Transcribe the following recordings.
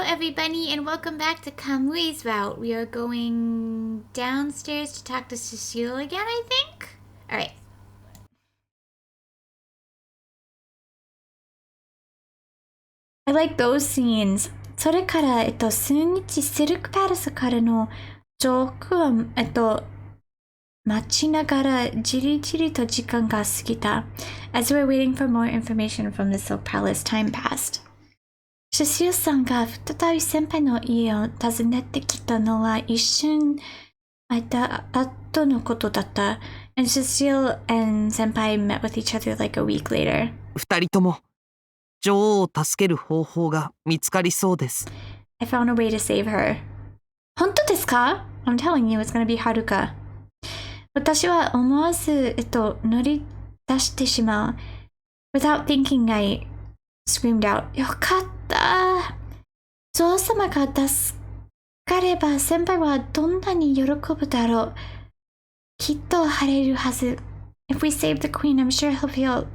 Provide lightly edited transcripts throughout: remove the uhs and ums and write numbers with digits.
everybody, and welcome back to Camus' route. We are going downstairs to talk to Cecil again, I think? Alright. I like those scenes. それから、数日シルクパレスからの上空は、待ちながらじりじりと時間が過ぎた。As we were waiting for more information from the Silk Palace, time passed. シシルさんが再び先輩の家を訪ねてきたのは一瞬空いた後のことだった。And Cecil and 先輩 met with each other like a week later. 二人とも女王を助ける方法が見つかりそうです。I found a way to save her. 本当ですか? I'm telling you, it's gonna be Haruka. 私は思わず、乗り出してしまう。Without thinking, I screamed out, よかった。女王様が助かれば先輩はどんなに喜ぶだろう。きっと晴れるはず。If we save the queen, I'm sure he'll feel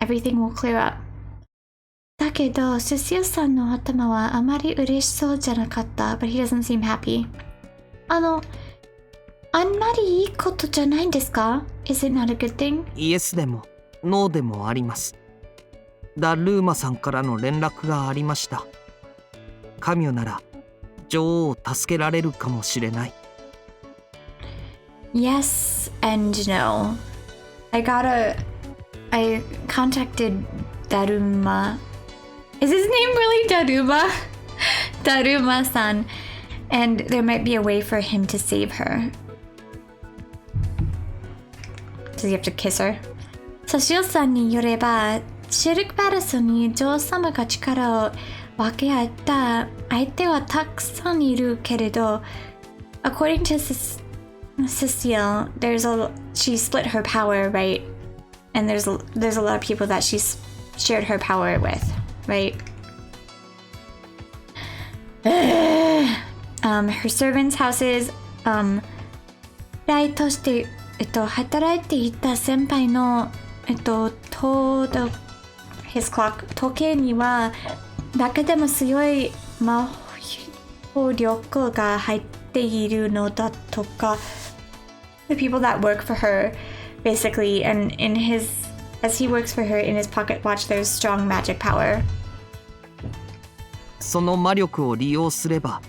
everything will clear up. だけど、セシルさんの頭はあまり嬉しそうじゃなかった。But he doesn't seem happy. あんまりいいことじゃないんですか? Is it not a good thing? イエスでもノーでもあります。ダルーマさんからの連絡がありました。カミュなら女王を助けられるかもしれない。Yes and no. I contacted Daruma. Is his name really Daruma? Daruma-san. And there might be a way for him to save her. Does he have to kiss her? サシオさんによれば、シルクパレスに女王様が力を分け合った相手はたくさんいるけれど、according to Cecil, she split her power, right? And there's a lot of people that she's shared her power with, right? Her servants' houses, ライとして、働いていた先輩の、his clock 時計にはだけでも強い魔法力が入っているのだとか。The people that work for her, basically, and as he works for her in his pocket watch, there's strong magic power. その魔力を利用すれば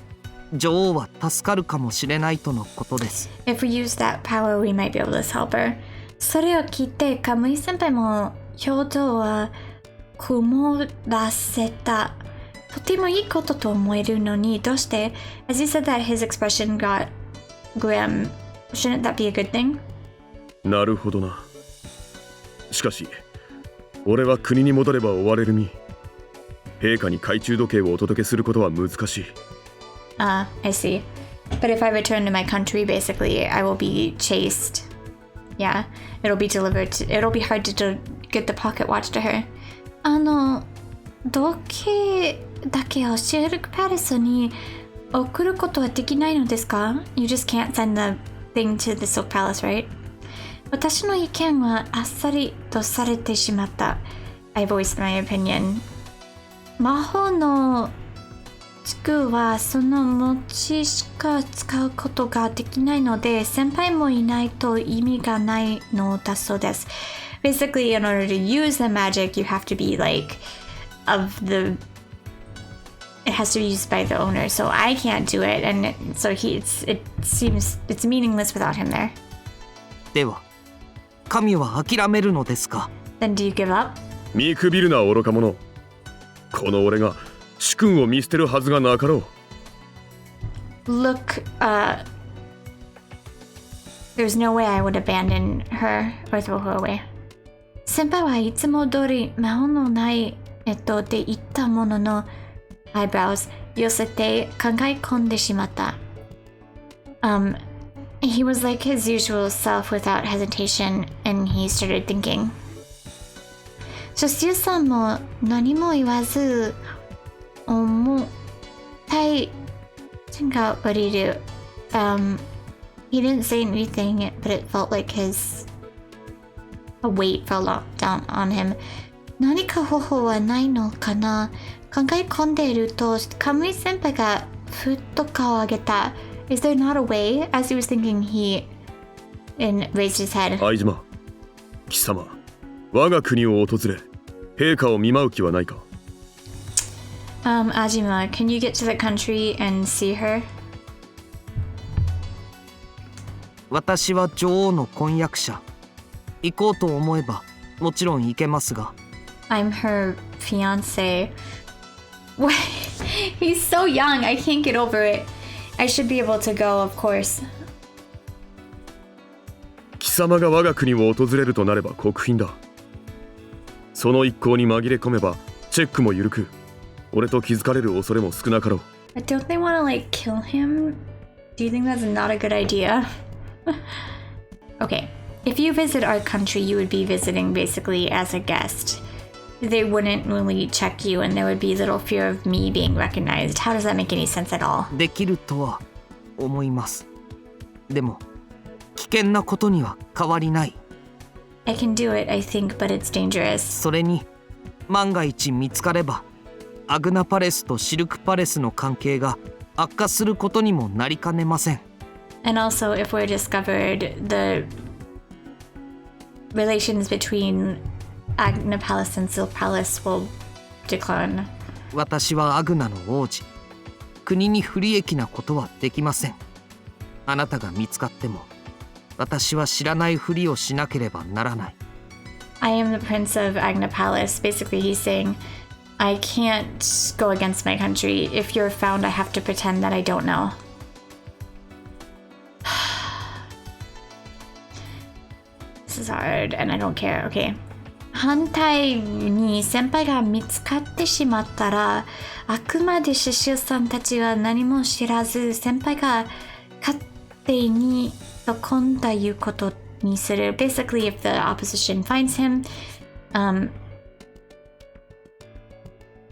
女王は助かるかもしれないとのことです。If we use that power, we might be able to help her. それを聞いてカムイ先輩も表情は曇らせた。とてもいいことと思えるのにどうして As he said that his expression got grim, shouldn't that be a good thing? なるほどな。しかし俺は国に戻れば追われる身。陛下に懐中時計をお届けすることは難しい。I see. But if I return to my country, basically, I will be chased. Yeah, it'll be hard to get the pocket watch to her. 時計だけをシルクパレスに送ることはできないのですか? You just can't send the thing to the Silk Palace, right? 私の意見はあっさりとされてしまった。I voiced my opinion. 魔法の地はその持ちしか使うことができないので、先輩もいないと意味がないのだそうです。Basically, in order to use the magic, you have to be like it has to be used by the owner, so I can't do it, and so it seems it's meaningless without him there. では、神は諦めるのですか? Then do you give up? 見くびるな愚か者。この俺が主君を見捨てるはずがなかろう。Look, there's no way I would abandon her or throw her away. 先輩はいつも通り魔法のないで言ったものの eyebrows 寄せて考え込んでしまった。He was like his usual self without hesitation, and he started thinking. そしてさんも何も言わず重たい手が降りる。He didn't say anything, but it felt like a weight fell down on him. 何か方法はないのかな?考え込んでいると、カムイ先輩がふっと顔を上げた。Is there not a way? As he was thinking, he raised his head. 相島、貴様、我が国を訪れ、陛下を見舞う気はないか。Ajima, can you get to the country and see her? 私は女王の婚約者。行こうと思えばもちろん行けますが。I'm her fiance. What? He's so young. I can't get over it. I should be able to go, of course. 貴様が我が国を訪れるとなれば国賓だ。その一行に紛れ込めばチェックも緩く、俺と気づかれる恐れも少なかろう。But don't they want to like kill him? Do you think that's not a good idea? Okay, if you visit our country, you would be visiting basically as a guest. They wouldn't really check you, and there would be little fear of me being recognized. How does that make any sense at all? できるとは思います。でも危険なことには変わりない。I can do it, I think, but it's dangerous. それに万が一見つかればアグナパレスとシルクパレスの関係が悪化することにもなりかねません。And also, if we're discovered, the relations between Agna Palace and Silk Palace will decline. 私はアグナの王子。国に不利益なことはできません。あなたが見つかっても私は知らないふりをしなければならない。I am the prince of Agna Palace. Basically, he's saying, I can't go against my country. If you're found, I have to pretend that I don't know. This is hard, and I don't care. Okay. 反対に先輩が見つかってしまったら、あくまでシシュさんたちは何も知らず、先輩が勝手に飛んだいうことにする。Basically, if the opposition finds him,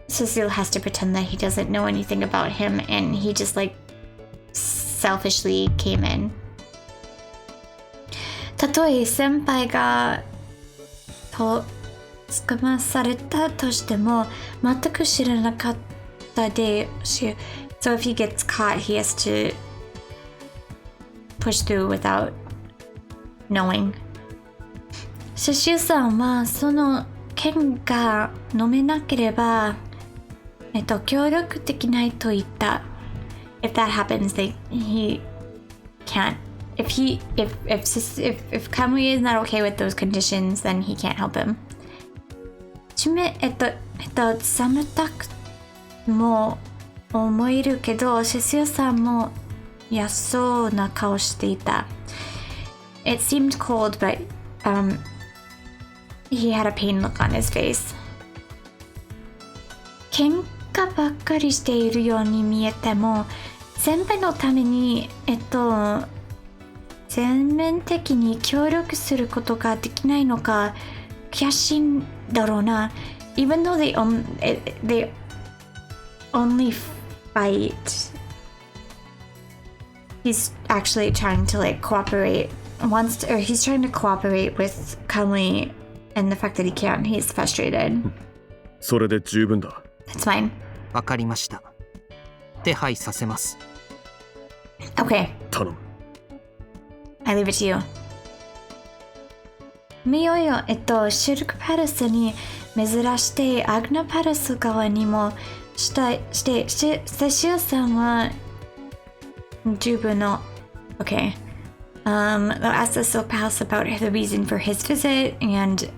Cecil has to pretend that he doesn't know anything about him, and he just like selfishly came in. たとえ先輩が捕まされたとしても全く知らなかったでしょ。So if he gets caught, he has to push through without knowing. シシュさんはその剣が飲めなければ、協力できないと言った。If that happens, he can't. If Kamui is not okay with those conditions, then he can't help him. 寒たくも思えるけど、シシュさんも嫌そうな顔していた。It seemed cold, but he had a pained look on his face. 喧嘩ばっかりしているように見えても、先輩のために全面的に協力することができないのか悔しいんだろうな。Even though they only fight, he's actually trying to like cooperate. He's trying to cooperate with Kamui, and the fact that he can't, he's frustrated. それで十分だ。That's fine. わかりました。手配させます。Okay. 頼む。I leave it to you. 見ようよ、シルクパレスに珍してアグナパレス側にもセシュさんは十分の Okay. They'll ask the Silk Palace about the reason for his visit and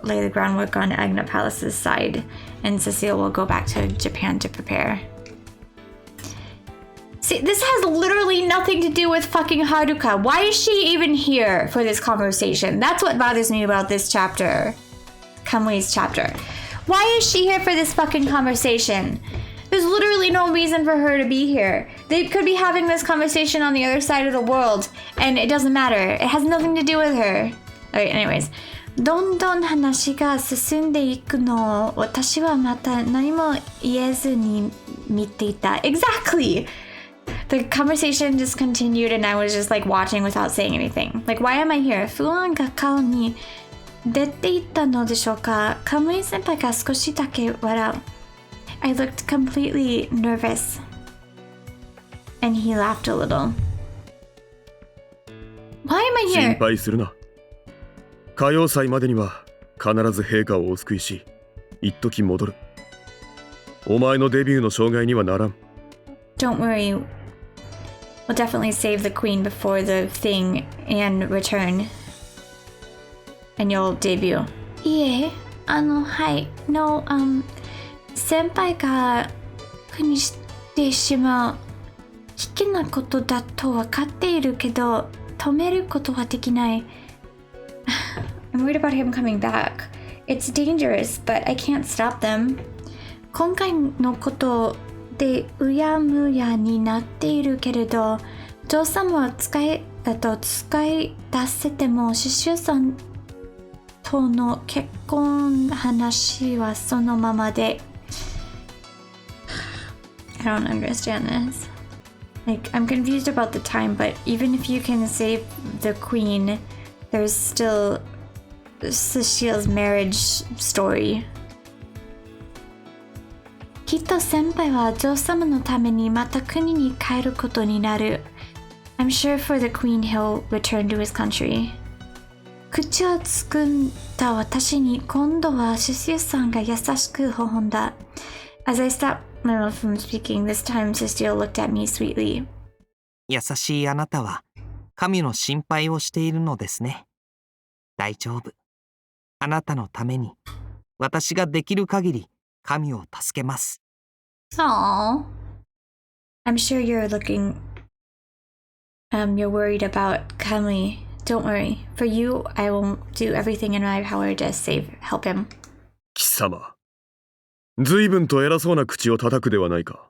lay the groundwork on Agna Palace's side, and Cecil will go back to Japan to prepare. See, this has literally nothing to do with fucking Haruka. Why is she even here for this conversation? That's what bothers me about this chapter. Kamui's chapter. Why is she here for this fucking conversation? There's literally no reason for her to be here. They could be having this conversation on the other side of the world, and it doesn't matter. It has nothing to do with her. Alright, anyways. どんどん話が進んでいくのを私はまた何も言えずに見ていた。Exactly! The conversation just continued, and I was just like watching without saying anything. Like, why am I here? 不安が顔に出ていったのでしょうか。カムイ先輩が少しだけ笑う。I looked completely nervous. And he laughed a little. Why am I 心 here? 配するな。歌謡祭までには必ず陛下をお救いし、一時戻る。お前のデビューの障害にはならん。Don't worry. We'll definitely save the queen before the thing and return. And you'll debut. いえ、はい。No, 先輩が国してしまう。危険なことだと分かっているけど、止めることはできない。I'm worried about him coming back. It's dangerous, but I can't stop them. 今回のことでうやむやになっているけれど、お父さんは使い出せても、シシュさんとの結婚話はそのままで。I don't understand this. Like, I'm confused about the time, but even if you can save the queen, there's still Cecil's marriage story. きっと先輩はお嬢様のためにまた国に帰ることになる。I'm sure for the queen he'll return to his country. 口をつくんだ私に今度はシシルさんが優しく微笑んだ。As I stopped my mouth from speaking, this time Cecil looked at me sweetly. 優しいあなたは神の心配をしているのですね。大丈夫。あなたのために私ができる限り神を助けます。Aww. I'm sure you're worried about Camus. Don't worry. For you, I will do everything in my power to help him. 貴様、随分と偉そうな口を叩くではないか。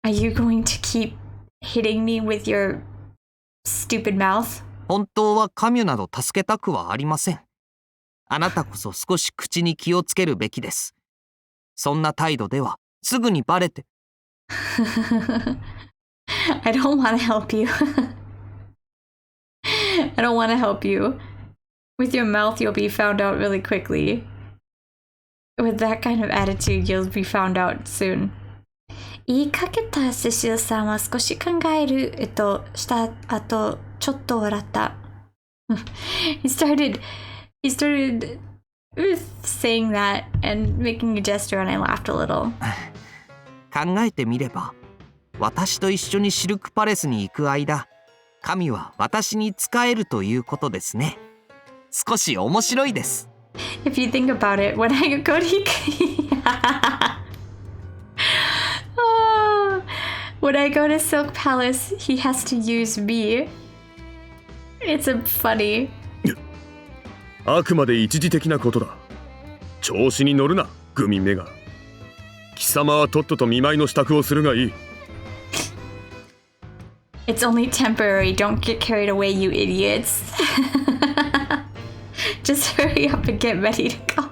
Are you going to keep hitting me with your stupid mouth? 本当は神など助けたくはありません。あなたこそ少し口に気をつけるべきです。そんな態度ではすぐにバレて。I don't want to help you. I don't want to help you. With your mouth, you'll be found out really quickly. With that kind of attitude, you'll be found out soon. 言いかけたセシルさんは少し考えるした後、ちょっと笑った。He started saying that and making a gesture, and I laughed a little. 考えてみれば、私と一緒にシルクパレスに行く間、神は私に仕えるということですね。少し面白いです。If you think about it, when I go to when I go to Silk Palace, he has to use me. It's funny. あくまで一時的なことだ。調子に乗るな、グミめが。貴様はとっとと見舞いの支度をするがいい。It's only temporary. Don't get carried away, you idiots. Just hurry up and get ready to go.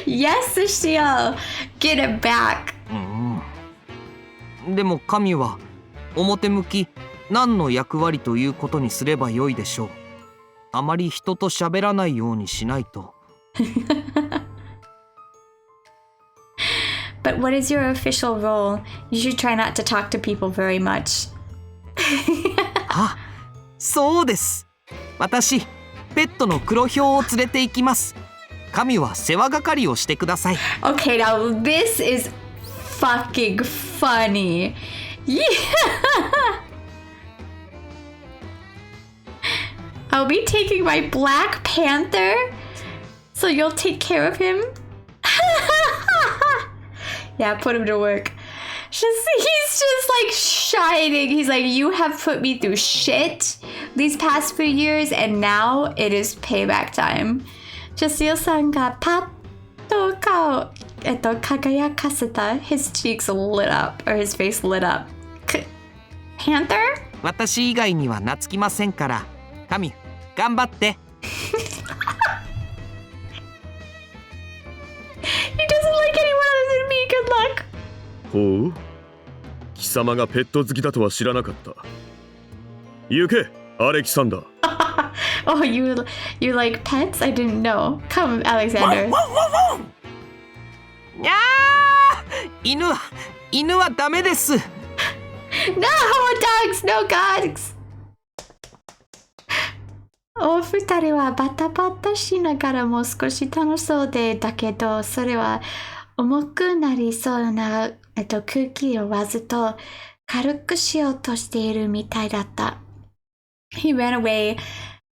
Yes, Cecil! Get it back. でも神は表向き何の役割ということにすればよいでしょう。あまり人と喋らないようにしないと。But what is your official role? You should try not to talk to people very much. あ、そうです。私、ペットの黒ヒョウを連れて行きます。神は世話係をしてください。Okay, now this is fucking funny. Yeah. I'll be taking my Black Panther, so you'll take care of him. Yeah, put him to work. He's just like shining. He's like, you have put me through shit these past few years, and now it is payback time. Cecil さんがパッと顔輝かせた his cheeks lit up, or his face lit up. Panther? 私以外には懐きませんから、神、頑張って。He doesn't like anyone other than me. Good luck. ほう、貴様がペット好きだとは知らなかった。行け、アレキサンダー。Oh, you like pets? I didn't know. Come, Alexander. 犬はダメです。No dogs, no dogs. お二人はバタバタしながらも少し楽しそうで、だけどそれは重くなりそうな、空気をわざと軽くしようとしているみたいだった。He ran away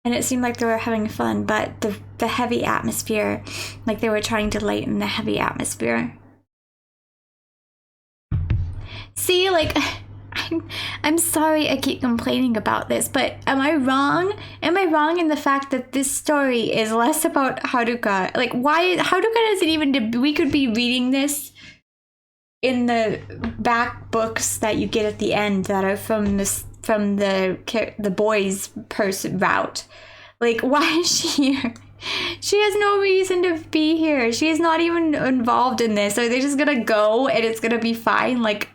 and it seemed like they were having fun, but the heavy atmosphere, like they were trying to lighten the heavy atmosphere. See, like, I'm sorry I keep complaining about this, but am I wrong? Am I wrong in the fact that this story is less about Haruka? Like, why Haruka doesn't even, we could be reading this in the back books that you get at the end that are from the boys' person route. Like, why is she here? She has no reason to be here. She is not even involved in this. So they're just gonna go and it's gonna be fine. Like,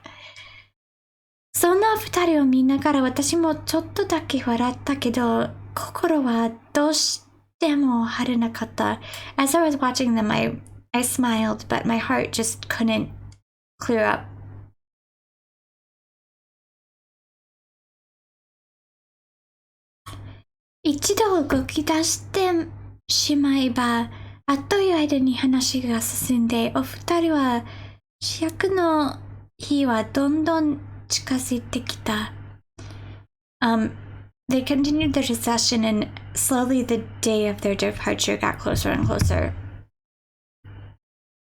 そんな二人を見ながら私もちょっとだけ笑ったけど、心はどうしても晴れなかった。As I was watching them, I smiled, but my heart just couldn't clear up. 一度動き出してしまえば、あっという間に話が進んで、お二人は主役の日はどんどん近づいてきた。They continued their discussion and slowly the day of their departure got closer and closer.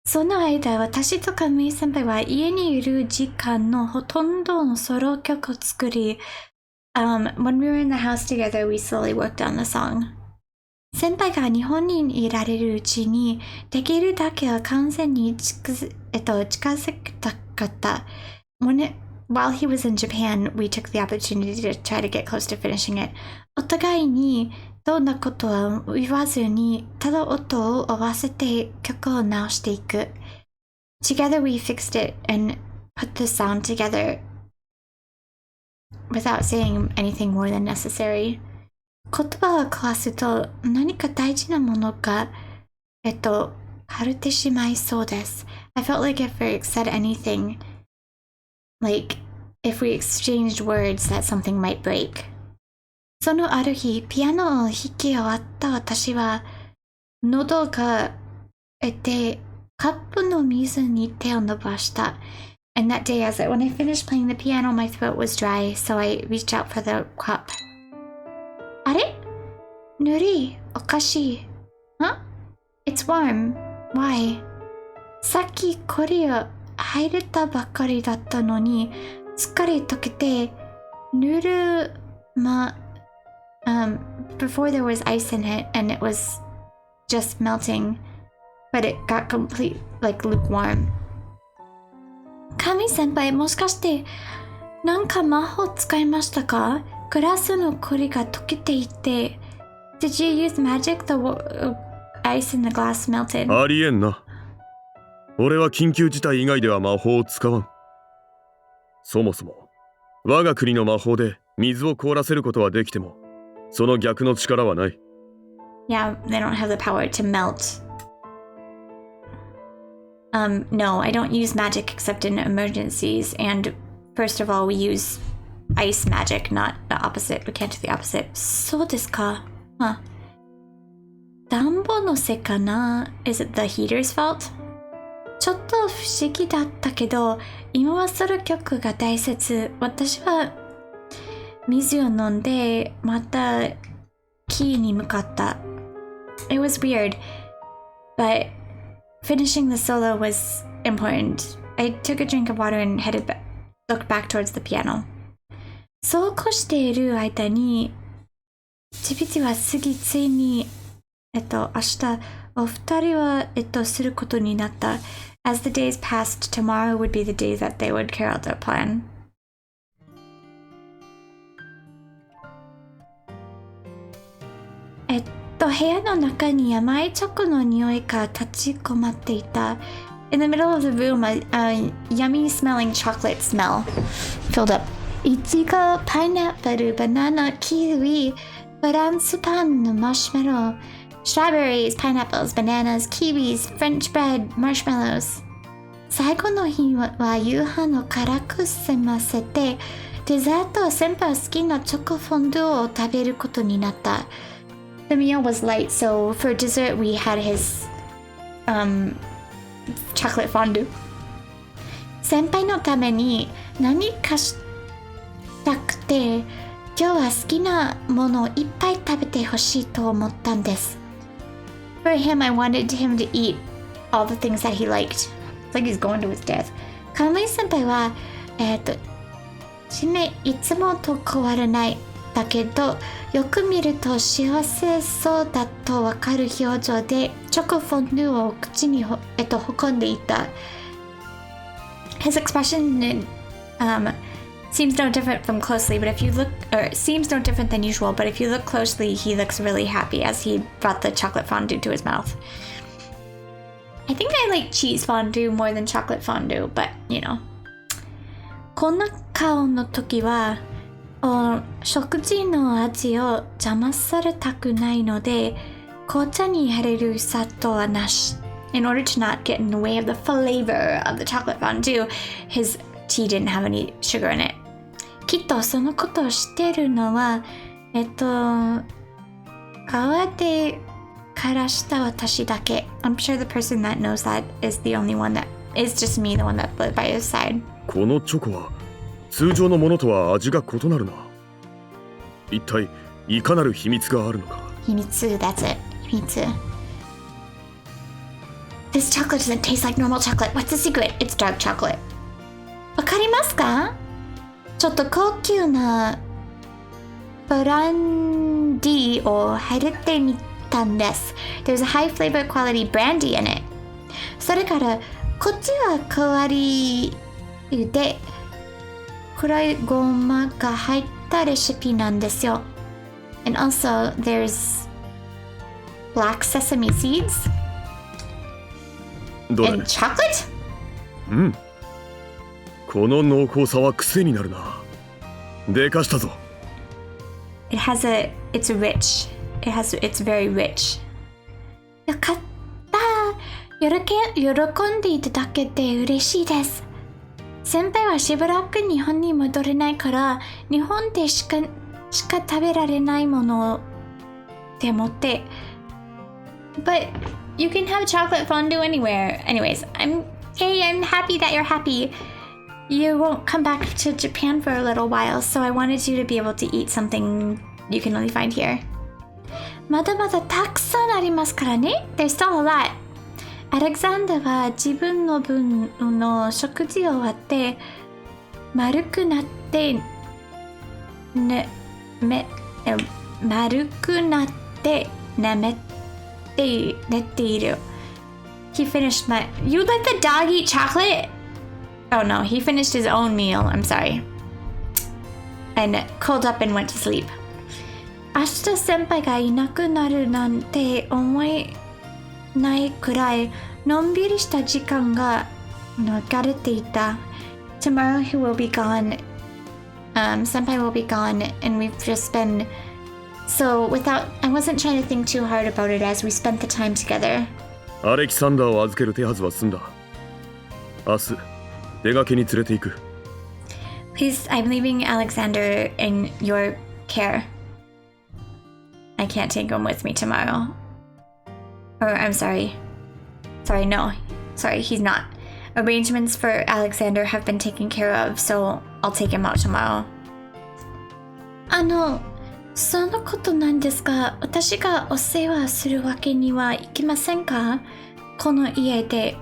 その間、私とかメイ先輩は家にいる時間のほとんどのソロ曲を作り、when we were in the house together, we slowly worked on the song. 先輩が日本にいられるうちに、できるだけは完全に近づきたかった。While he was in Japan, we took the opportunity to try to get close to finishing it. お互いにどんなことは言わずに、ただ音を合わせて曲を直していく。Together we fixed it and put the sound together without saying anything more than necessary. 言葉を交わすと何か大事なものが、枯れてしまいそうです。I felt like if we said anything, like if we exchanged words that something might break. そのある日、ピアノを弾き終わった私は、喉が得て、カップの水に手を伸ばした。And that day, when I finished playing the piano, my throat was dry, so I reached out for the cup. あれ？ぬり、おかしい。Huh? It's warm. Why? さっき氷を入れたばかりだったのに、すっかり溶けて、ぬるbefore there was ice in it, and it was just melting, but it got like lukewarm. 神先輩、もしかしてなんか魔法使いましたか？グラスの氷が溶けていて Did you use magic? The ice in the glass melted. ありえんな。俺は緊急事態以外では魔法を使わん。そもそも我が国の魔法で水を凍らせることはできても、その逆の力はない。Yeah, they don't have the power to melt. No, I don't use magic except in emergencies. And first of all, we use ice magic, not the opposite. We can't do the opposite. そうですか。暖房のせいかな？ Is it the heater's fault? ちょっと不思議だったけど、今はソロ曲が大切。私は水を飲んで、またキーに向かった。It was weird, but finishing the solo was important. I took a drink of water and looked back towards the piano. そうこうしている間に、チビティはついに、明日、お二人は、することになった。As the days passed, tomorrow would be the day that they would carry out their plan. 部屋の中に甘いチョコの匂いが立ち込まっていた。In the middle of the room, a yummy smelling chocolate smell filled up. いちご、パイナップル、バナナ、キウイ、フランスパンのマシュマロ、strawberries, pineapples, bananas, kiwis, French bread, marshmallows。最後の日は夕飯を辛く済ませて、デザートは先輩好きなチョコフォンデュを食べることになった。The meal was light, so for dessert we had his chocolate fondue. 先輩のために何かしたくて、今日は好きなものをいっぱい食べてほしいと思ったんです。For him, I wanted him to eat all the things that he liked. It's like he's going to his death. カムイ先輩は、いつもと変わらない。だけど、よく見ると幸せそうだとわかる表情で、チョコフォンデュを口に運んでいた。His expression seems no different from closely, but if you look, or seems no different than usual, but if you look closely, he looks really happy as he brought the chocolate fondue to his mouth. I think I like cheese fondue more than chocolate fondue, but you know. こんな顔の時は、食事の味を邪魔されたくないので、紅茶に入れる砂糖はなし。In order to not get in the way of the flavor of the chocolate fondue, his tea didn't have any sugar in it. きっとそのことをしてるのは、川でからした私だけ。I'm sure the person that knows that is the only one that is just me, the one that lived by his side. このチョコは通常のものとは味が異なるな。一体いかなる秘密があるのか。秘密、that's it. 秘密。This chocolate doesn't taste like normal chocolate. What's the secret? It's dark chocolate. わかりますか？ちょっと高級なブランディーを入れてみたんです。There's a high flavor quality brandy in it. それからこっちは代わりで黒いごまが入ったレシピなんですよ。And also there's black sesame seeds どれ and chocolate? うん。この濃厚さは癖になるな。でかしたぞ。It's rich. It's very rich. よかった。喜んでいただけて嬉しいです。先輩はしばらく日本に戻れないから、日本でしか食べられないものって思って。But you can have chocolate fondue anywhere. Anyways, I'm happy that you're happy. You won't come back to Japan for a little while, so I wanted you to be able to eat something you can only find here. まだまだたくさんありますからね。There's still a lot. アレクサンダーは自分の分の食事を終わって丸くなって寝ている。He finished You let the dog eat chocolate? Oh no, he finished his own meal. I'm sorry. And curled up and went to sleep. 明日先輩がいなくなるなんて思えないくらいのんびりした時間が流れていた。Tomorrow he will be gone. Senpai will be gone, and we've just been I wasn't trying to think too hard about it as we spent the time together. アレキサンダーを預ける手はずは済んだ。明日出かけに連れて行く。Please, I'm leaving Alexander in your care. I can't take him with me tomorrow. Or I'm sorry. No. Sorry, he's not. Arrangements for Alexander have been taken care of, so I'll take him out tomorrow. そのことなんですが、私がお世話するわけにはいきませんか？この家で。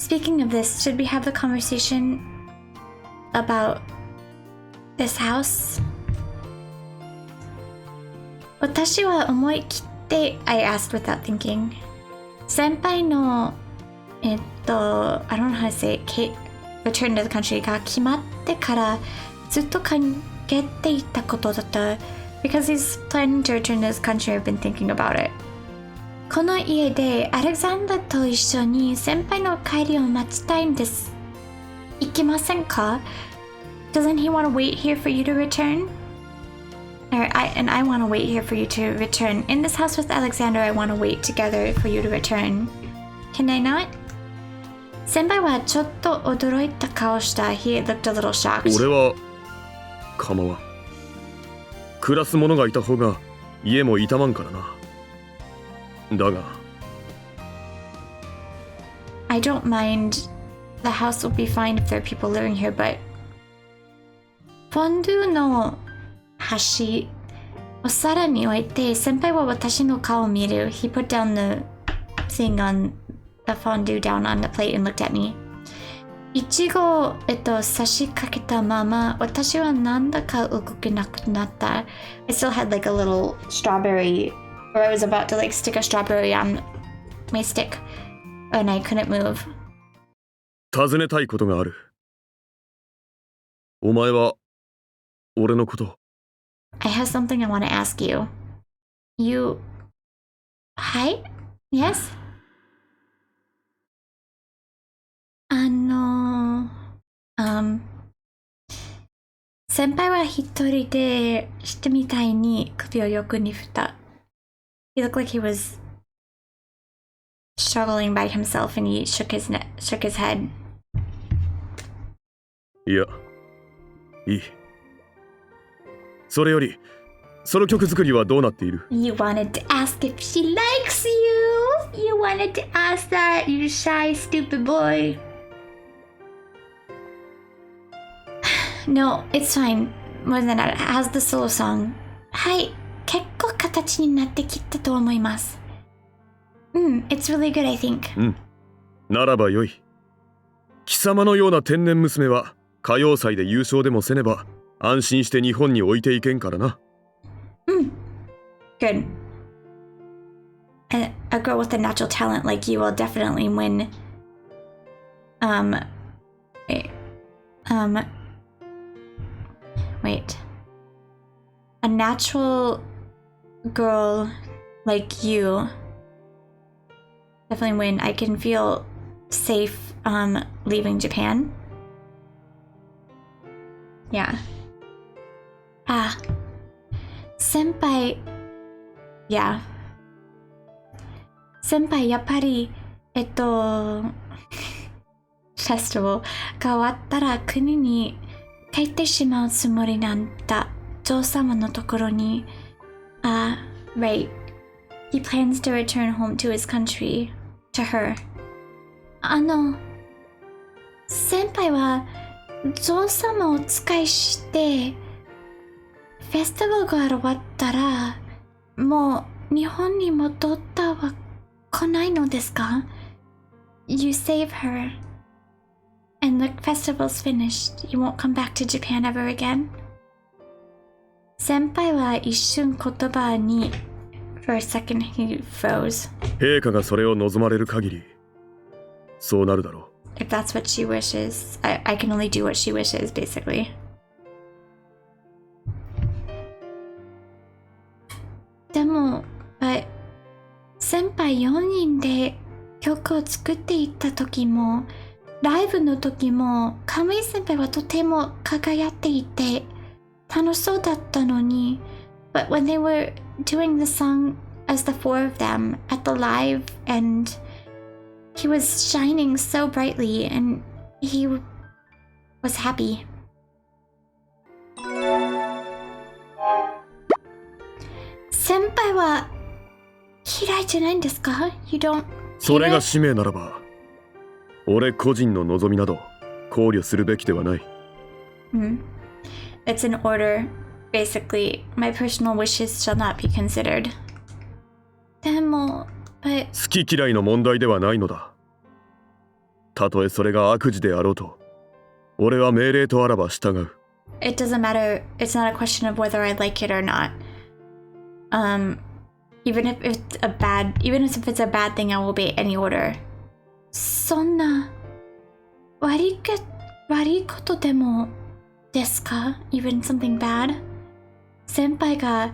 Speaking of this, should we have the conversation about this house? 私は思い切って、I asked without thinking. 先輩の、I don't know how to say it, return to the country が決まってからずっと考えていたことだった。Because he's planning to return to this country, I've been thinking about it. この家でアレクサンダーと一緒に先輩の帰りを待ちたいんです。行きませんか？ Doesn't he want to wait here for you to return? And I want to wait here for you to return. In this house with Alexander, I want to wait together for you to return. Can I not? 先輩はちょっと驚いた顔した。He looked a little shocked. 俺は構わん。暮らす者がいた方が家も傷まんからな。だが I don't mind. The house will be fine if there are people living here, but フォンデュの箸を皿に置いて、先輩は私の顔を見る。He put down the thing on the fondue down on the plate and looked at me. いちごを、差しかけたまま、私はなんだか動けなくなった。I still had like a little strawberry, or I was about to like stick a strawberry on my stick, and I couldn't move. 尋ねたいことがある。お前は俺のこと。I have something I want to ask you. You... Hi? Yes? 先輩は一人で人みたいに首を横に振った。He looked like he was struggling by himself and he shook his head. いや、いい。それより、その曲作りはどうなっている？ You wanted to ask if she likes you. You wanted to ask that, you shy, stupid boy. No, it's fine. More than that, how's the solo song? はい、結構形になってきたと思います。It's really good, I think. ならばよい。貴様のような天然娘は歌謡祭で優勝でもせねば安心して日本に置いていけんからな。Good. A girl with a natural talent like you will definitely win. Wait. A natural girl like you definitely win. I can feel safe leaving Japan. Yeah. Senpai, yeah. Senpai, やっぱり、フェスティバルが終わったら国に帰ってしまうつもりなんだ。女王様のところに。Right. He plans to return home to his country, to her. 先輩は女王様を使いして、フェスティバルが終わったら、もう日本に戻ったは来ないのですか？ You save her, and the festival's finished. You won't come back to Japan ever again? 先輩は一瞬言葉に For a second he froze. 陛下がそれを望まれる限り、そうなるだろう。If that's what she wishes, I can only do what she wishes, basically. でも、先輩4人で曲を作っていった時も、ライブの時も、カムイ先輩はとても輝っていて、楽しそうだったのに、But when they were doing the song as the four of them at the live, and he was shining so brightly, and he was happy. 先輩は嫌いじゃないんですか？ You don't. それが使命ならば、俺個人の望みなど考慮するべきではない。It's an order. Basically, my personal wishes shall not be considered. でも、好き嫌いの問題ではないのだ。たとえそれが悪事であろうと、俺は命令とあらば従う。It doesn't matter. It's not a question of whether I like it or not. Even if it's a bad thing, I will obey any order. そんな悪いことでもですか？ Even something bad? 先輩が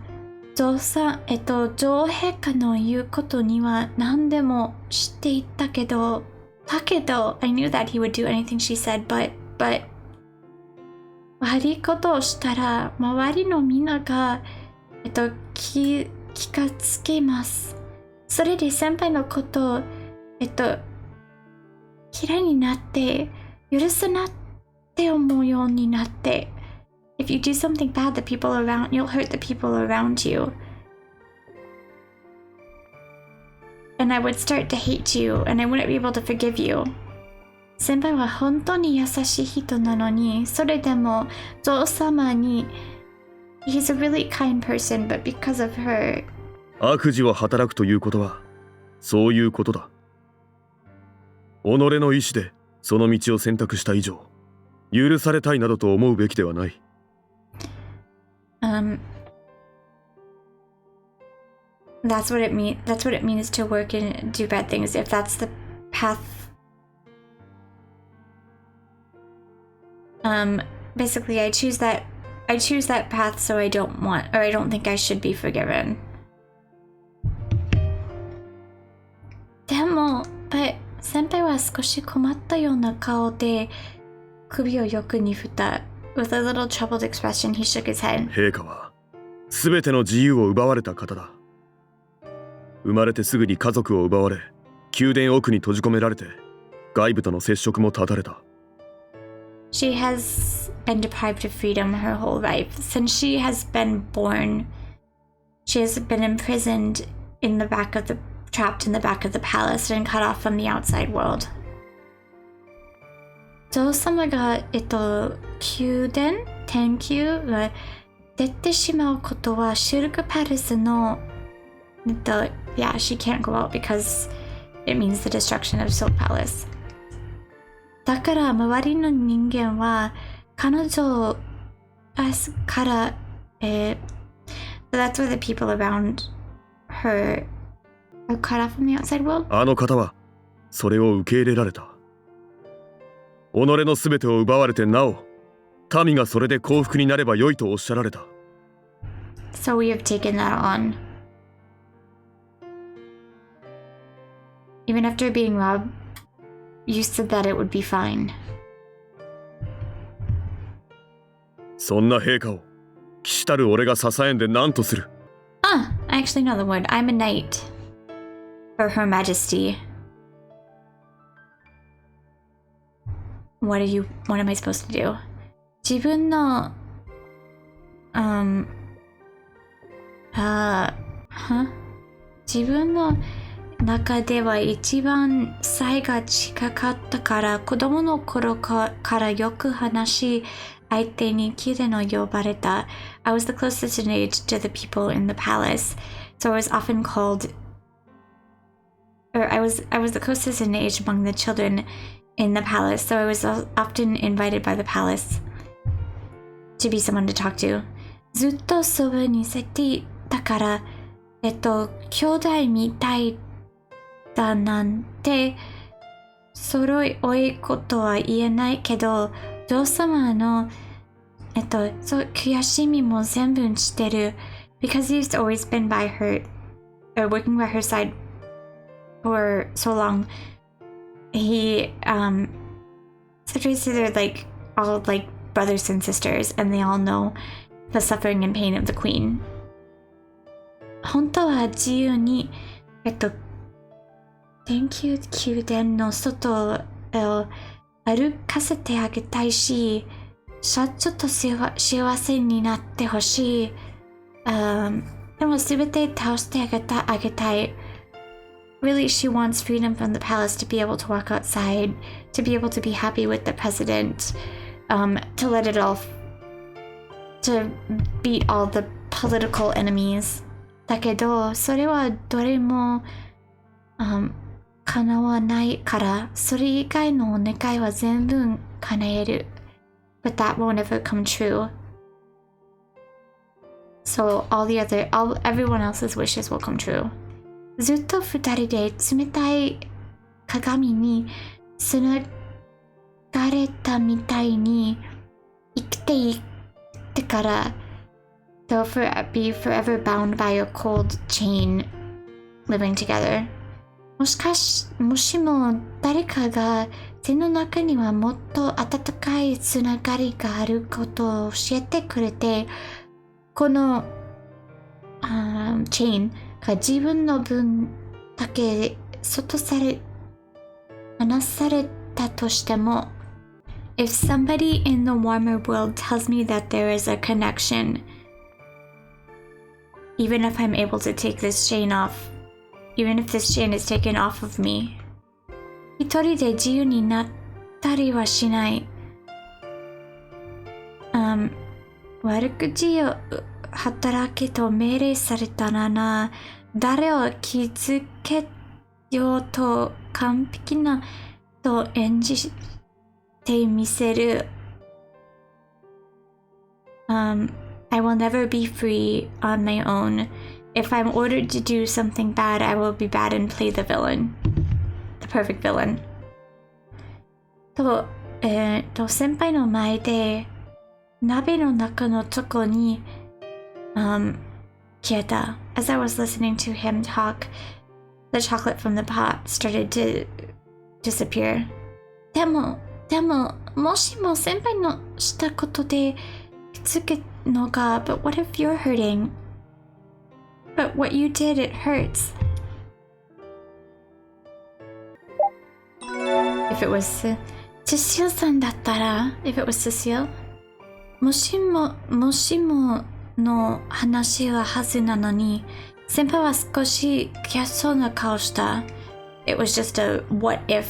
女王陛下の言うことには何でも知っていたけど、I knew that he would do anything she said, but 悪いことをしたら周りのみんなが気がつけます。それで先輩のことを、嫌いになって、許すなって思うようになって、If you do something bad, you'll hurt the people around you. And I would start to hate you, and I wouldn't be able to forgive you. 先輩は本当に優しい人なのに、それでも、ゾウ様に、He's a really kind person, but because of her... 悪事を働くということは、そういうことだ。己の意志でその道を選択した以上、許されたいなどと思うべきではない。That's what it means to work and do bad things. If that's the path, basically, I choose that path, so I don't think I should be forgiven. でも、先輩は少し困ったような顔で首を横に振った。With a little troubled expression, he shook his head. 陛下はすべての自由を奪われた方だ。生まれてすぐに家族を奪われ、宮殿奥に閉じ込められて、外部との接触も断たれた。She has been deprived of freedom her whole life. Since she has been born, she has been imprisoned trapped in the back of the palace and cut off from the outside world. 女王様が、宮殿天宮が出てしまうことはシルクパレスのYeah, she can't go out because it means the destruction of Silk Palace. だから周りの人間は彼女から、that's why the people around her are cut off from the outside world. あの方はそれを受け入れられた。己のすべてを奪われてなお、民がそれで幸福になれば良いとおっしゃられた。So we have taken that on. Even after being robbed, you said that it would be fine. そんな陛下を騎士たる俺が支えんで何とする。I actually know the word. I'm a knight. For Her Majesty. What am I supposed to do? 自分の自分の中では一番歳が近かったから子供の頃からよく話し相手にキレの呼ばれた。I was the closest in age to the people in the palace, so I was often called, I was the closest in age among the children in the palace, so I was often invited by the palace to be someone to talk to. ずっとそばにいてたから、兄弟みたいだなんて揃い多いことは言えないけど、女王様のそう悔しみも全部してる。Because he's always been by her, or working by her side for so long. He so basically they're like all like brothers and sisters, and they all know the suffering and pain of the queen. 本当は自由に天宮殿の外を歩かせてあげたいし、ちょっと幸せになってほしい。でも全て倒してあげたい。Really, she wants freedom from the palace to be able to walk outside, to be able to be happy with the president, to let it all, to beat all the political enemies. だけど、それはどれも、叶わないから、それ以外のお願いは全部叶える。But that won't ever come true. So everyone else's wishes will come true. ずっと二人で冷たい鏡につながれたみたいに生きていってから、they'll be forever bound by a cold chain living together. もしも誰かが手の中にはもっと温かいつながりがあることを教えてくれて、このチェーンが自分の分だけ離されたとしても、if somebody in the warmer world tells me that there is a connection, even if I'm able to take this chain off, even if this chain is taken off of me, 一人で自由になったりはしない。悪口を働けと命令されたらな、誰を気づけようと完璧なと演じてみせる。I will never be free on my own. If I'm ordered to do something bad, I will be bad and play the villain. The perfect villain. 先輩の前で鍋の中のとこに消えた。As I was listening to him talk, the chocolate from the pot started to disappear. でも、もしも先輩のしたことで気づくのが、but what if you're hurting? But what you did, it hurts. If it was Cecil さんだったら、if it was Cecil, もしもの話ははずなのに、先輩は少し悔しそうな顔した。It was just a what if,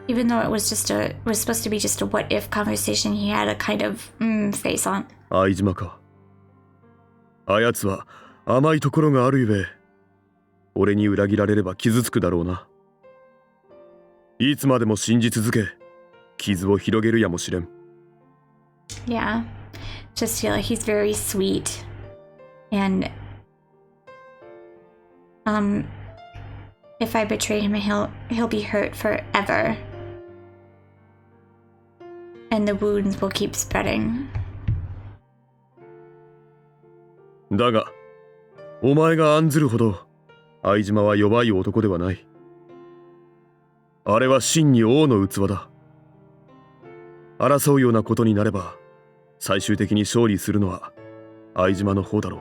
even though it was supposed to be just a what if conversation, he had a kind of face on. 相島か。あやつは甘いところがあるゆえ、俺に裏切られれば傷つくだろうな。いつまでも信じ続け、傷を広げるやもしれん。Yeah, just feel like he's very sweet, and if I betray him, he'll be hurt forever, and the wounds will keep spreading. だが、お前が案ずるほど相島は弱い男ではない。あれは真に王の器だ。争うようなことになれば、最終的に勝利するのは相島の方だろう。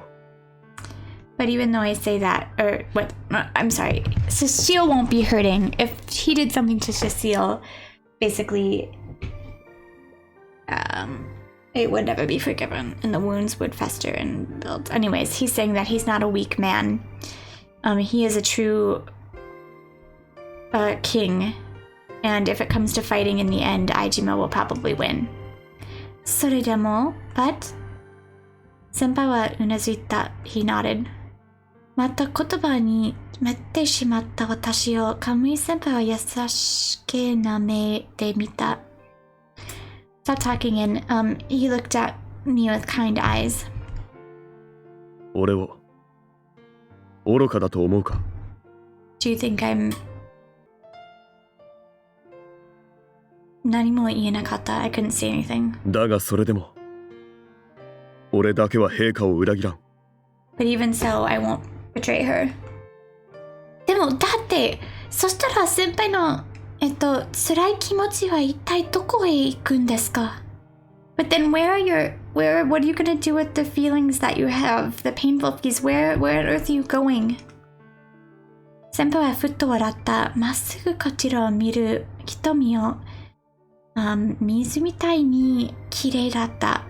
But even though I say that, or what, I'm sorry, Cecile won't be hurting. If he did something to Cecile, basically, it would never be forgiven, and the wounds would fester and build. Anyways, he's saying that he's not a weak man. He is a true king, and if it comes to fighting in the end, Aijima will probably win. それでも、but 先輩はうなずいた。He nodded. また言葉にめってしまった私をカムイ先輩は優しげな目で見た。Stop talking and he looked at me with kind eyes. 俺を愚かだと思うか？ Do you think I'm 何も言えなかった。I couldn't say anything. だがそれでも俺だけは陛下を裏切らん。 But even so, I won't betray her. でもだってそしたら先輩の辛い気持ちは一体どこへ行くんですか？ But then what are you gonna do with the feelings that you have, the painful feelings? Where on earth are you going? 先輩はふっと笑った。まっすぐこちらを見る瞳を水みたいに綺麗だった。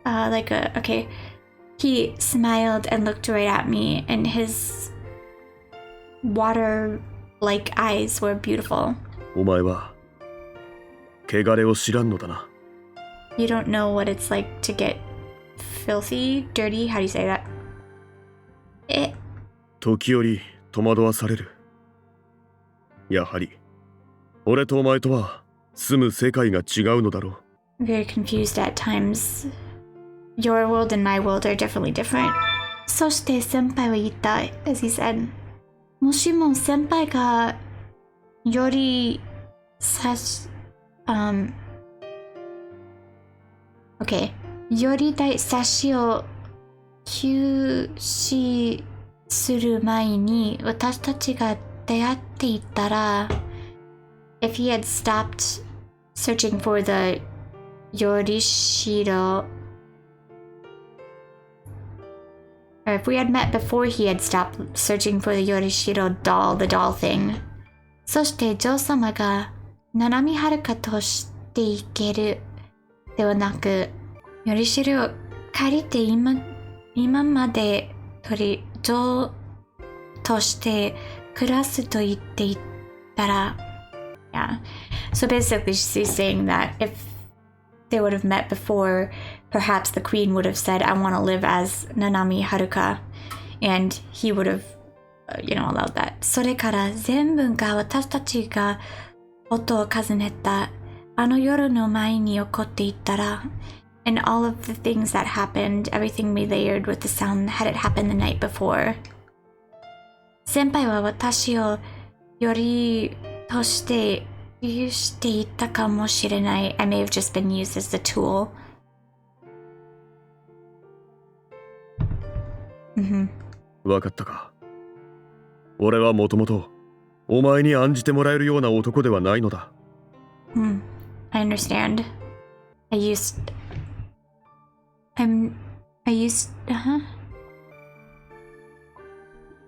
Okay. He smiled and looked right at me, and his water-like eyes were beautiful. お前は汚れを知らんのだな。You don't know what it's like to get filthy, dirty. How do you say that? 時折戸惑わされる。やはり俺とお前とは住む世界が違うのだろう。Very confused at times. Your world and my world are definitely different. そして先輩は言った。As he said, もしも先輩がよりより大差しを休止する前に私たちが出会っていたら、if he had stopped searching for the Yorishiro, or if we had met before he had stopped searching for the Yorishiro doll, the doll thing. そしてジョー様が七海遥としていけるではなく、よりしろを借りて今までジョーとして暮らすと言っていたら、yeah. So basically she's saying that if they would have met before, perhaps the queen would have said, I want to live as Nanami Haruka, and he would have, allowed that. それから全部が私たちが音を尋ねたあの夜の前に起こっていったら、and all of the things that happened, everything we layered with the sound had it happened the night before. 先輩は私をよりとして利用していたかもしれない。I may have just been used as the tool. わかったか。俺はもともとお前に案じてもらえるような男ではないのだ。I understand. I used,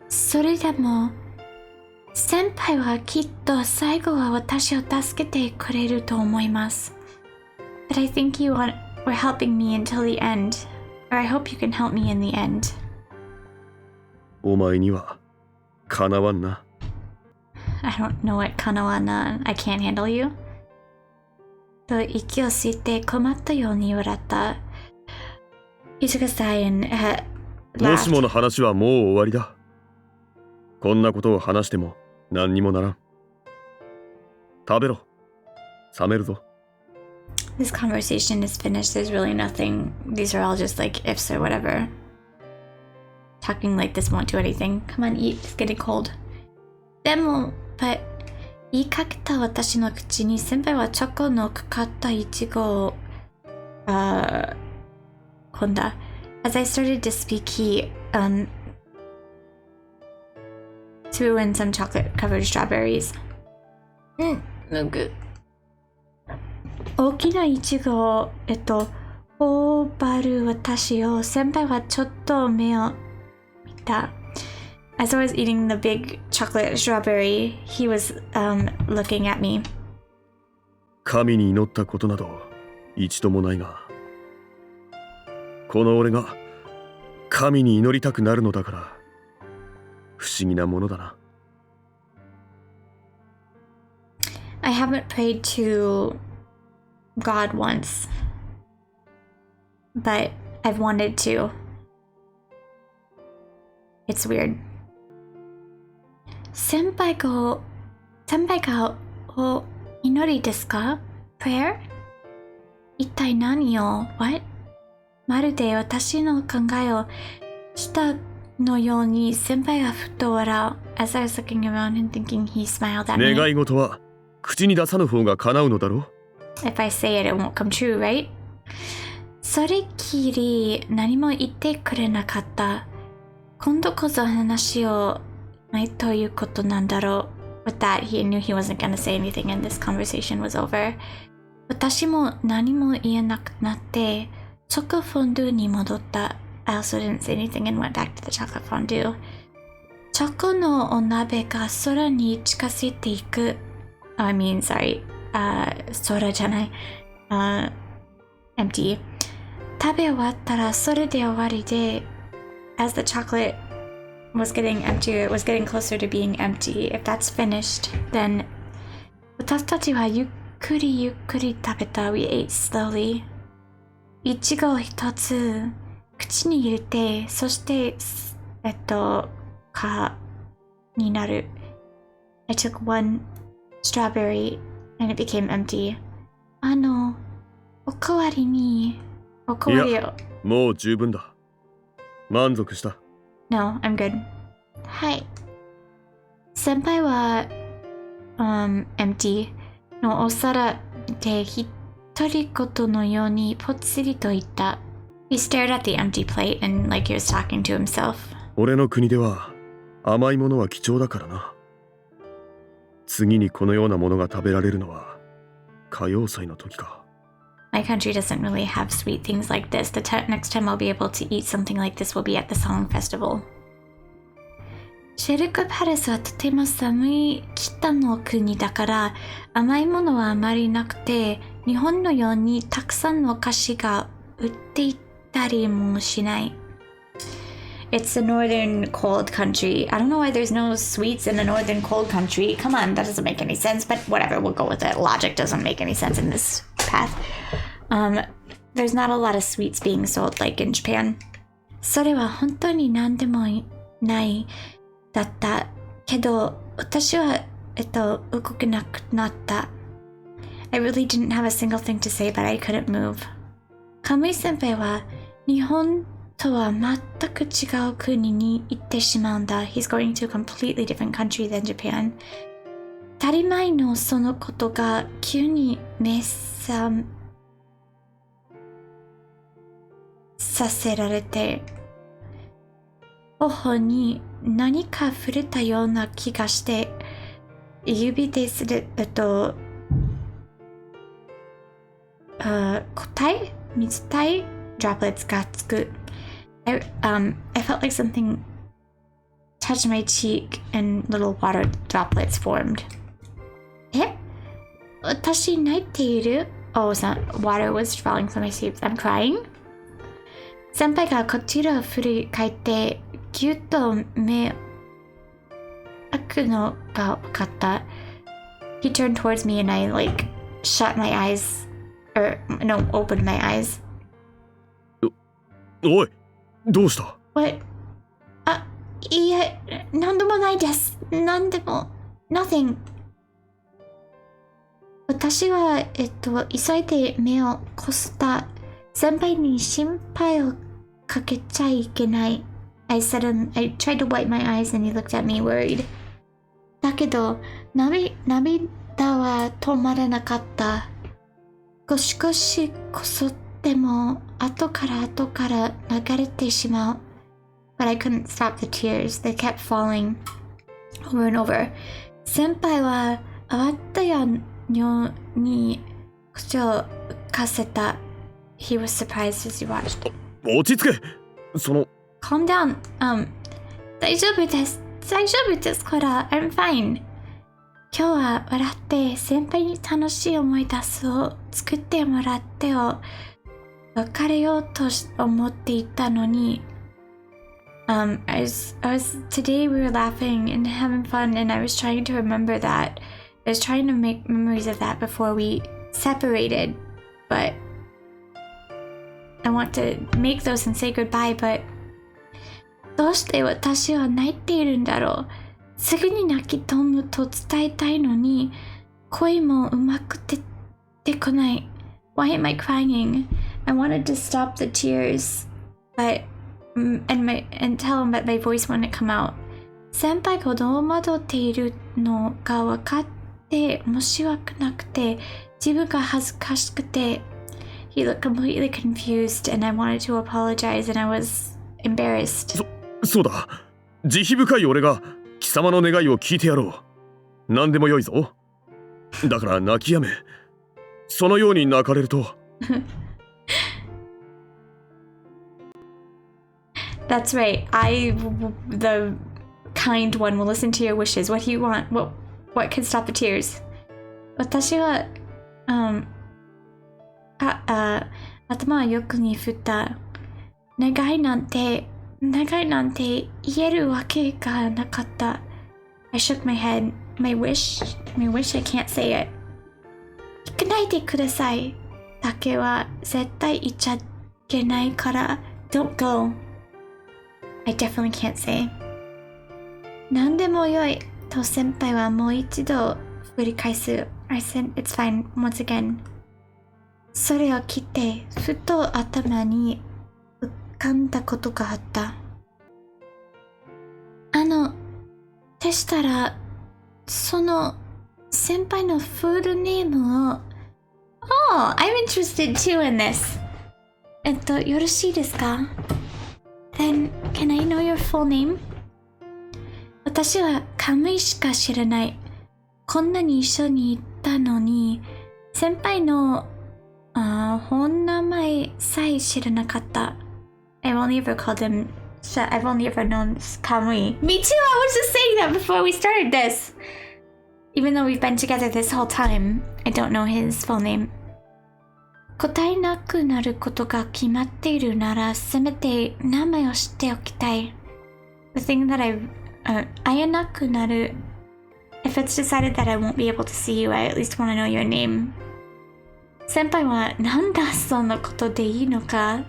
それでも先輩はきっと最後は私を助けてくれると思います。But I think you were helping me until the end. Or I hope you can help me in the end. お前にはかなわんな。I don't know what かなわな。I can't handle you. と息を吸って困ったように笑った。He took a sigh and laughed. もしもの話はもう終わりだ。こんなことを話しても何にもならん。食べろ。冷めるぞ。This conversation is finished. There's really nothing. These are all just like ifs or whatever. Talking like this won't do anything. Come on, eat. It's getting cold. でも、but 言いかけた私の口に先輩はチョコのかかったイチゴを込んだ。As I started to speak, he threw in some chocolate-covered strawberries. 大きなイチゴを頬張る私を先輩はちょっと目を見た。As I was eating the big chocolate strawberry, he was looking at me. 神に祈ったことなど一度もないが、この俺が神に祈りたくなるのだから不思議なものだな。I haven't prayed to God once, but I've wanted to. It's weird. 先輩がお祈りですか？ Prayer? 一体何を？ What? まるで私の考えをしたのように先輩がふと笑う。As I was looking around and thinking he smiled at me. 願い事は口に出さぬ方が叶うのだろう。If I say it, it won't come true, right? それきり何も言ってくれなかった。今度こそ話をないということなんだろう。With that, he knew he wasn't going to say anything and this conversation was over. 私も何も言えなくなって、チョコフォンデュに戻った。I also didn't say anything and went back to the chocolate fondue. チョコのお鍋が空に近づいていく。I mean, sorry. 空じゃない。empty. 食べ終わったらそれで終わりで、as the chocolate was getting emptier, it was getting closer to being empty. If that's finished, then 私たちはゆっくりゆっくり食べた。We ate slowly. いちごを一つ口に入れて、そして蚊になる。I took one strawberry and it became empty. おかわりを。いや、もう十分だ。満足した。No, I'm good. はい。先輩は、empty のお皿で一人言のようにぽつりと言った。He stared at the empty plate and like he was talking to himself. 俺の国では甘いものは貴重だからな。次にこのようなものが食べられるのは歌謡祭の時か。My country doesn't really have sweet things like this. The next time I'll be able to eat something like this will be at the Song Festival. シェルクパレスはとても寒い北の国だから甘いものはあまりなくて、日本のようにたくさんのお菓子が売っていたりもしない。It's a northern cold country. I don't know why there's no sweets in a northern cold country. Come on, that doesn't make any sense, but whatever, we'll go with it. Logic doesn't make any sense in this path. There's not a lot of sweets being sold like in Japan. それは本当に何でもないだったけど、私は動けなくなった。I really didn't have a single thing to say, but I couldn't move. カムイ先輩は日本とは全く違う国に行ってしまうんだ。He's going to a completely different country than Japan. 当たり前のそのことが急に目覚させられて、頬に何か触れたような気がして、指でする固体水体 droplets がつく。I felt like something touched my cheek and little water droplets formed. 私泣いている Oh, water was falling from my cheeks. I'm crying. 先輩がこちらを振り返ってぎゅっと目開くのが分かった。He turned towards me and I shut my eyes. Opened my eyes. おい、どうした？ What? いえ、なんでもないです。なんでも、nothing. 私は、急いで目をこすった。先輩に心配をかけちゃいけない。I tried to wipe my eyes and he looked at me worried. だけど、涙は止まらなかった。少しこそっても、後から流れてしまう。But I couldn't stop the tears. They kept falling over and over. 先輩は慌たように口をかせた。He was surprised as he watched. 落ち着け。Calm down. 大丈夫です。こら、I'm fine. 今日は笑って先輩に楽しい思い出すを作ってもらってを別れようと思っていたのに、today we were laughing and having fun and I was trying to remember that. I was trying to make memories of that before we separated, but I want to make those and say goodbye, but どうして私は泣いているんだろう。すぐに泣き止むと伝えたいのに、声もうまく出てこない。Why am I crying? I wanted to stop the tears, but and tell him that my voice wouldn't come out. 先輩が戸惑っているのが分かって申し訳なくて、自分が恥ずかしくて、He looked completely confused and I wanted to apologize and I was embarrassed. そうだ。慈悲深い俺が貴様の願いを聞いてやろう。何でもよいぞ。だから泣きやめ。そのように泣かれると。That's right. The kind one, will listen to your wishes. What do you want? What can stop the tears? 私は、頭をよくに振った。願いなんて言えるわけがなかった。I shook my head. My wish, I can't say it. 聞かないでください。だけは絶対言っちゃいけないから。Don't go. I definitely can't say. 何でもよいと先輩はもう一度振り返す。I said it's fine once again. それを聞いてふと頭に浮かんだことがあった。でしたらその先輩のフルネームを Oh, I'm interested too in this. よろしいですか？ Then, can I know your full name? 私はカムイしか知らない。こんなに一緒にいたのに、先輩の本名前さえ知らなかった。I've only ever called him, I've only ever known Kamui. Me too, I was just saying that before we started this. Even though we've been together this whole time, I don't know his full name. 答えなくなることが決まっているなら、せめて名前を知っておきたい。The thing that会えなくなる。If it's decided that I won't be able to see you, I at least want to know your name. 先輩はなんだそんなことでいいのか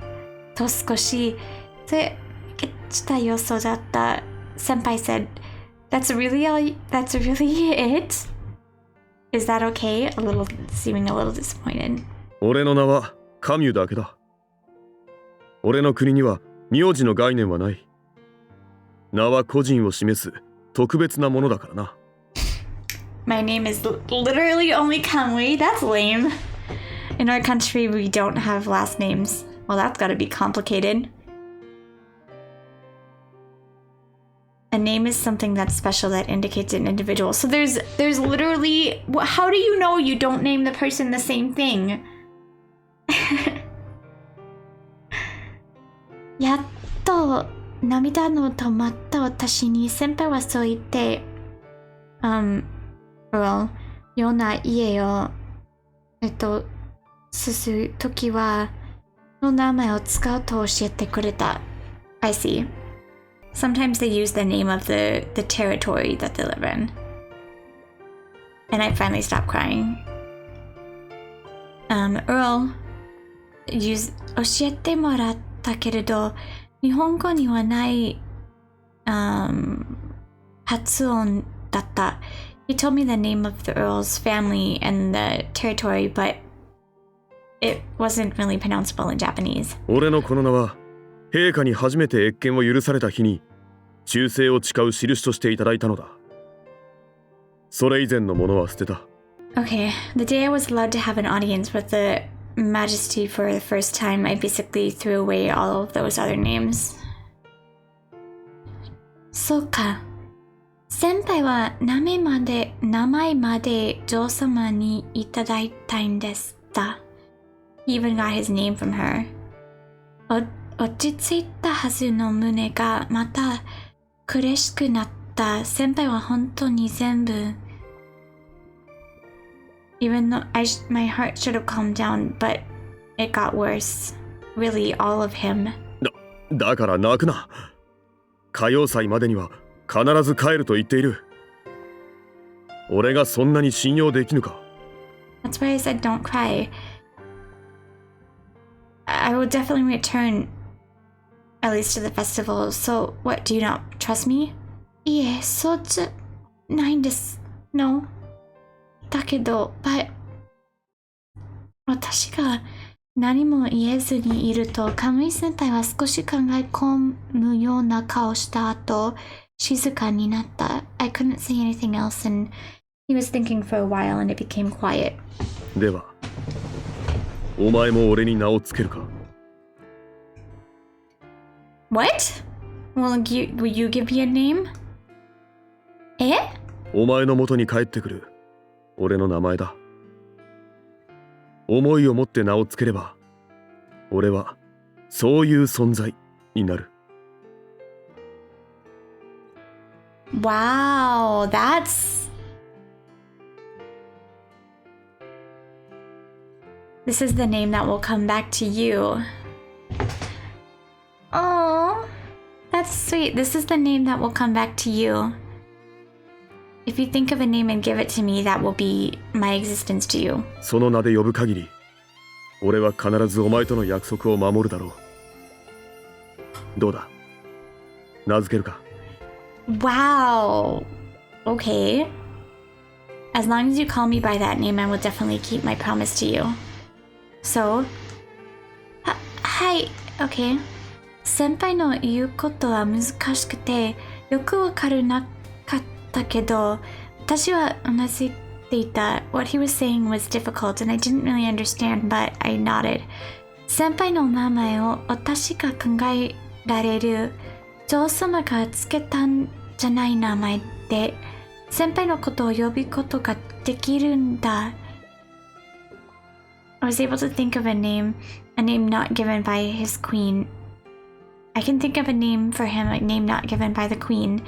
と少しした予想だった。先輩 said, That's really it? Is that okay? Seeming a little disappointed. 俺の名はカミュだけだ。俺の国には名字の概念はない。名は個人を示す特別なものだからな。My name is literally only Kamui. That's lame. In our country, we don't have last names. Well, that's gotta be complicated. A name is something that's special that indicates an individual. So there's literally... How do you know you don't name the person the same thing? やっと涙の止まった私に先輩はそう言って、ような家を、進むときは、の名前を使うと教えてくれた。I see. Sometimes they use the name of the territory that they live in. And I finally stopped crying. Earl, 教えてもらったけれど、日本語にはない、発音だった。He told me the name of the Earl's family and the territory, but it wasn't really pronounceable in Japanese. 俺のこの名は、陛下に初めて謁見を許された日に、忠誠を誓う印としていただいたのだ。それ以前のものは捨てた。Okay, the day I was allowed to have an audience with the Majesty for the first time, I basically threw away all of those other names. そうか。先輩は名前まで女王様にいただいたんですた。He even got his name from her. 落ち着いたはずの胸がまた苦しくなった。先輩は本当に全部。Even though my heart should have calmed down, but it got worse. Really, all of him. だから泣くな。歌謡祭までには必ず帰ると言っている。俺がそんなに信用できぬか。That's why I said don't cry. I will definitely return, at least to the festival. So, what, do you not trust me? いえ、そうじゃないんです。No. だけど、私が何も言えずにいると、カムイ先輩は少し考え込むような顔した後、静かになった。I couldn't say anything else and he was thinking for a while and it became quiet. では、お前も俺に名をつけるか。What? Will you give me a name? え？お前の元に帰ってくる俺の名前だ。思いを持って名をつければ、俺はそういう存在になる。Wow, that's... This is the name that will come back to you. Oh, that's sweet. This is the name that will come back to you. If you think of a name and give it to me, that will be my existence to you. その名で呼ぶ限り、俺は必ずお前との約束を守るだろう。どうだ？名付けるか？ Wow. Okay. As long as you call me by that name, I will definitely keep my promise to you. So, hi. Okay. 先輩の言うことは難しくて、よくわからなかったけど、私はうなずいていた。What he was saying was difficult and I didn't really understand, but I nodded. 先輩の名前を私が考えられる。女王様がつけたんじゃない名前で、先輩のことを呼ぶことができるんだ。I was able to think of a name not given by his queen. I can think of a name for him, a name not given by the queen,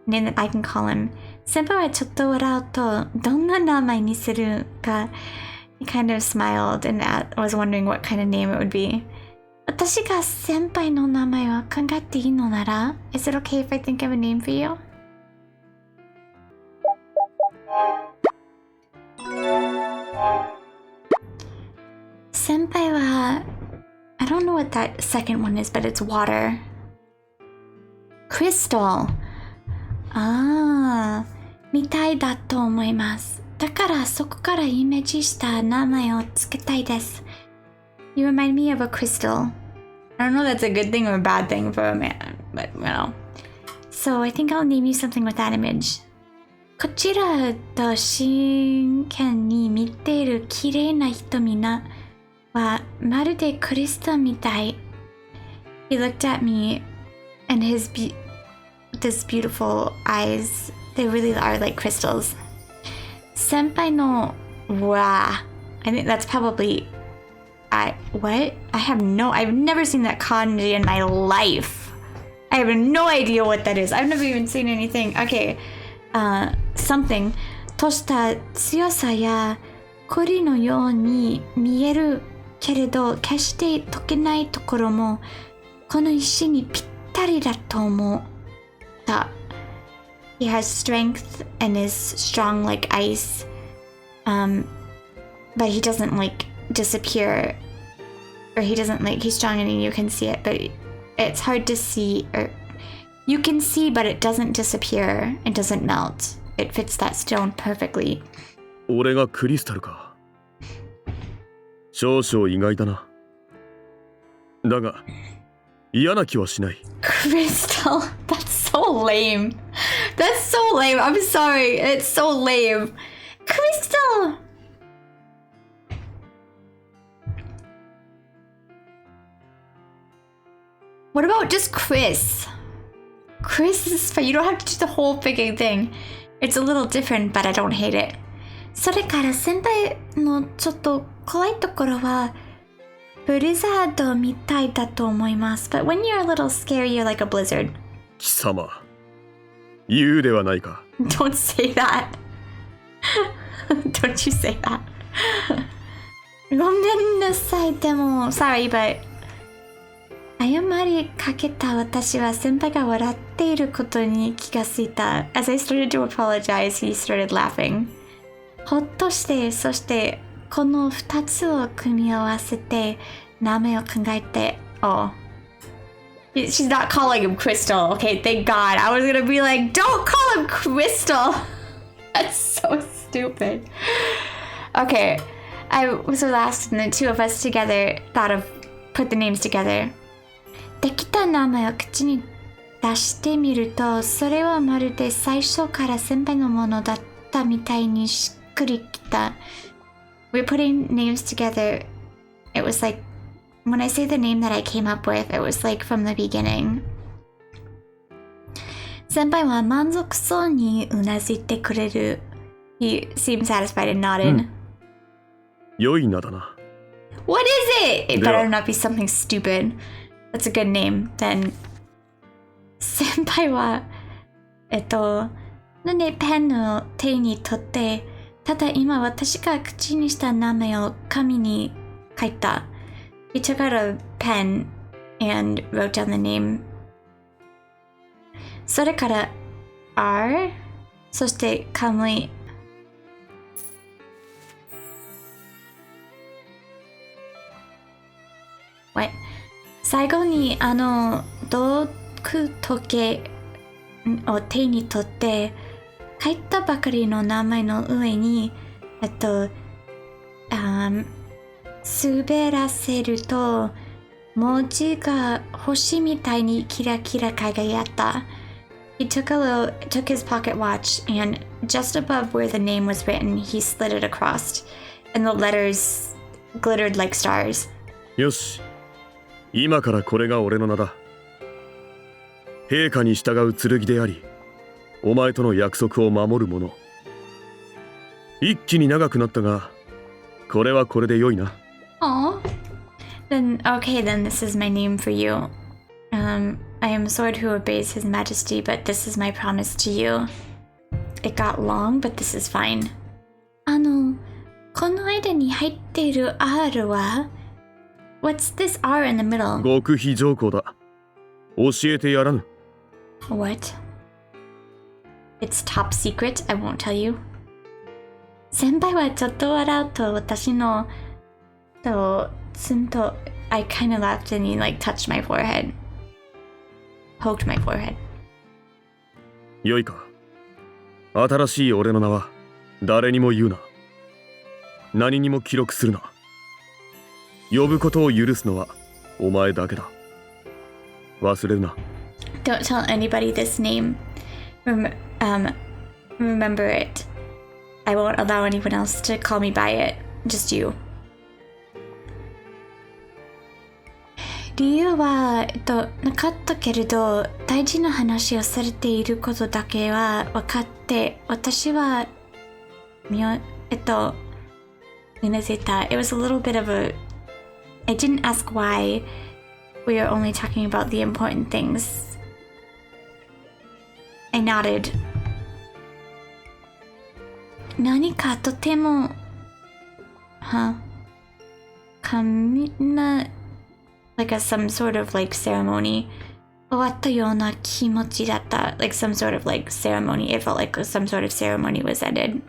a name that I can call him. 先輩はちょっと笑うと、どんな名前にするか、he kind of smiled and was wondering what kind of name it would be. 私が先輩の名前を考えていいのなら、is it okay if I think of a name for you? Senpai wa, I don't know what that second one is, but it's water. Crystal. ああ、みたいだと思います。だからそこからイメージした名前をつけたいです。You remind me of a crystal. I don't know if that's a good thing or a bad thing for a man, but you know. So I think I'll name you something with that image. こちらと真剣に見ている綺麗な瞳なはまるでクリスタルみたい。He looked at me and his this beautiful eyes, they really are like crystals. 先輩のわ I think that's probably what? I've never seen that kanji in my life. I have no idea what that is. I've never even seen anything. Okay. Something とした強さや氷のように見えるけれど決して溶けないところもこの石にぴったりだと思った。He has strength and is strong like ice, but he doesn't like disappear, or he doesn't like he's strong and you can see it, but it's hard to see, or you can see but it doesn't disappear, it doesn't melt. It fits that stone perfectly. 俺がクリスタルか。少々意外だな。だが嫌な気はしない。Crystal, that's so lame. That's so lame. I'm sorry. It's so lame. Crystal. What about just Chris? Chris is fine. You don't have to do the whole freaking thing. It's a little different, but I don't hate it. それから先輩のちょっと怖いところはブリザードみたいだと思います。But when you're a little scary, you're like a blizzard. 貴様、言うではないか。Don't say that. Don't you say that. ごめんなさい。でも、sorry, but 謝りかけた私は先輩が笑っていることに気がついた。As I started to apologize, he started laughing. ほっとして、そしてこの2つを組み合わせて名前を考えて、oh. She's not calling him Crystal. Okay, thank God. I was gonna be like, don't call him Crystal. That's so stupid. Okay, I was last and the two of us together put the names together. できた名前を口に出してみると、それはまるで最初から先輩のものだったみたいにしっくりきた。We're putting names together. It was like, when I say the name that I came up with, it was like from the beginning. 先輩は満足そうにうなずいてくれる。He seemed satisfied and nodded. 良い名だな。What is it? It better not be something stupid. That's a good name. Then 先輩はなんでペンを手に取ってただ今私が口にした名前を紙に書いた。He took out a pen and wrote down the name. それから R そしてカムイ。What? 最後に道具時計を手に取って書いたばかりの名前の上に滑らせると文字が星みたいにキラキラ輝いた。He took his pocket watch and just above where the name was written, he slid it across, and the letters glittered like stars. よし、今からこれが俺の名だ。陛下に従う剣であり、お前との約束を守る者。一気に長くなったが、これはこれで良いな。Oh. Then, okay, then this is my name for you. I am a sword who obeys His Majesty, but this is my promise to you. It got long, but this is fine. この間に入っている R は What's this R in the middle? 極秘条項だ。教えてやらぬ。What? It's top secret. I won't tell you. 先輩はちょっと笑うと私のツンと I kind of laughed and he like touched my forehead. Poked my forehead. よいか。新しい俺の名は誰にも言うな。何にも記録するな。呼ぶことを許すのはお前だけだ。忘れるな。Don't tell anybody this name. Remember it. I won't allow anyone else to call me by it. Just you. 理由は、なかったけれど、大事な話をされていることだけは分かって、私は、うなずいた。It was a little bit of a... I didn't ask why we are only talking about the important things. I nodded. 何かとても、like some sort of like ceremony 終わったような気持ちだった like some sort of like ceremony it felt like some sort of ceremony was ended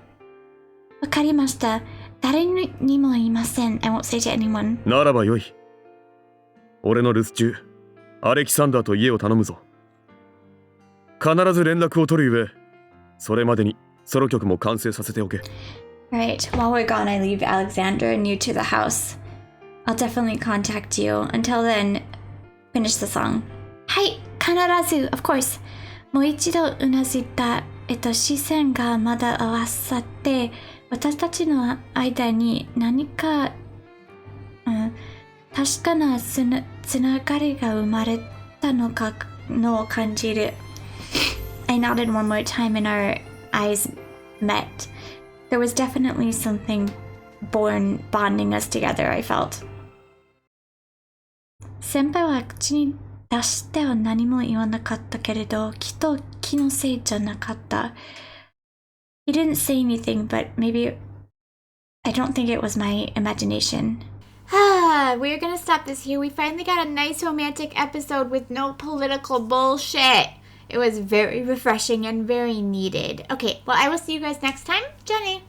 わかりました誰にも言いません I won't say to anyone ならばよい俺の留守中アレキサンダーと家を頼むぞ必ず連絡を取るゆえそれまでにソロ曲も完成させておけ Right, while we're gone I leave Alexander and you to the house I'll definitely contact you. Until then, finish the song. はい、必ず、of course. もう一度うなずいた、視線がまだ合わさって、私たちの間に何か、確かなつながりが生まれたのかのを感じる。I nodded one more time and our eyes met. There was definitely something bonding us together, I felt. 先輩は口に出しては何も言わなかったけれど、きっと気のせいじゃなかった。He didn't say anything, but maybe I don't think it was my imagination. We're gonna stop this here. We finally got a nice romantic episode with no political bullshit. It was very refreshing and very needed. Okay, well, I will see you guys next time. Jenny.